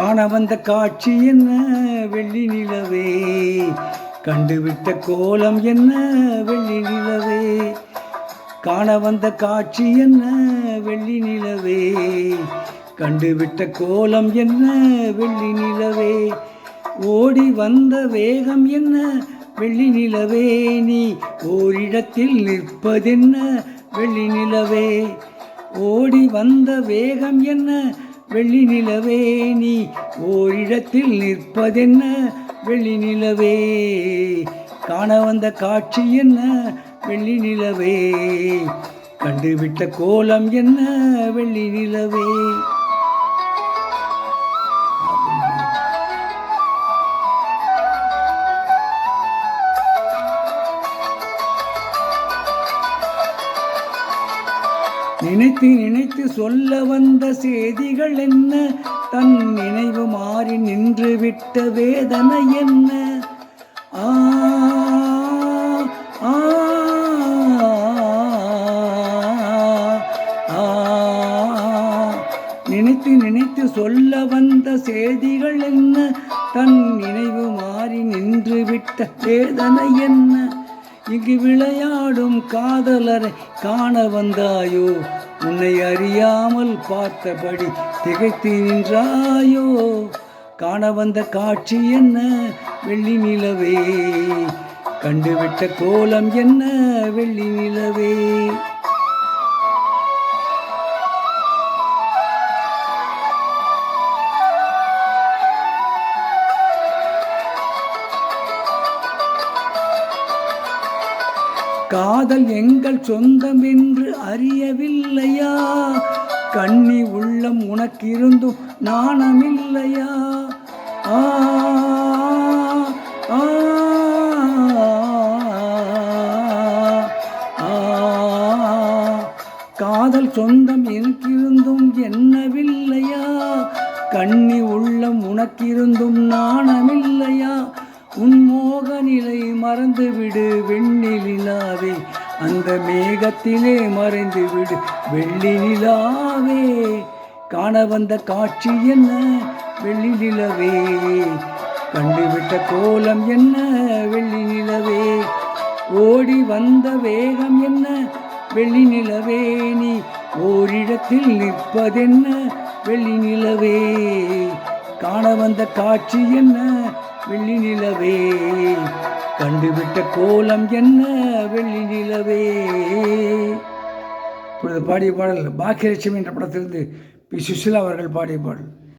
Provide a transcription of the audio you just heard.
காண வந்த காட்சி என்ன வெள்ளி நிலவே, கண்டுவிட்ட கோலம் என்ன வெள்ளி நிலவே. காண வந்த காட்சி என்ன வெள்ளி நிலவே, கண்டுவிட்ட கோலம் என்ன வெள்ளி நிலவே. ஓடி வந்த வேகம் என்ன வெள்ளி நிலவே, நீ ஓரிடத்தில் நிற்பதென்ன வெள்ளி நிலவே. ஓடி வந்த வேகம் என்ன வெள்ளி நிலவே, நீ ஓரிடத்தில் நிற்பதென்ன வெள்ளி நிலவே. காண வந்த காட்சி என்ன வெள்ளி நிலவே, கண்டுவிட்ட கோலம் என்ன வெள்ளி நிலவே. நினைத்து நினைத்து சொல்ல வந்த செய்திகள் என்ன, தன் நினைவு மாறி நின்று விட்ட வேதனை என்ன. ஆ ஆ நினைத்து நினைத்து சொல்ல வந்த செய்திகள் என்ன, தன் நினைவு மாறி நின்று விட்ட வேதனை என்ன. இங்கு விளையாடும் காதலரை காண வந்தாயோ, உன்னை அறியாமல் பார்த்தபடி திகைத்து நின்றாயோ. காண வந்த காட்சி என்ன வெள்ளி நிலவே, கண்டுவிட்ட கோலம் என்ன வெள்ளி நிலவே. காதல் எங்கள் சொந்தம் என்று அறியவில்லையா, கண்ணி உள்ளம் உனக்கிருந்தும் நாணமில்லையா. ஆ ஆ காதல் சொந்தம் எனக்கிருந்தும் என்னவில்லையா, கண்ணி உள்ளம் உனக்கிருந்தும் நாணமில்லையா. உன் மோக நிலை மறந்துவிடு வெண்ணி நிலாவே, அந்த மேகத்திலே மறைந்து விடு வெள்ளி நிலாவே. காண வந்த காட்சி என்ன வெள்ளி நிலவே, கண்டுவிட்ட கோலம் என்ன வெள்ளி நிலவே. ஓடி வந்த வேகம் என்ன வெள்ளி நிலவே, நீ ஓரிடத்தில் நிற்பதென்ன வெள்ளி நிலவே. காண வந்த காட்சி என்ன வெள்ளி நிலவே, கண்டுவிட்ட கோலம் என்ன வெள்ளி நிலவே. இப்பொழுது பாடிய பாடல் பாக்கியலட்சுமி என்ற படத்திலிருந்து பி. சுசிலா அவர்கள் பாடிய பாடல்.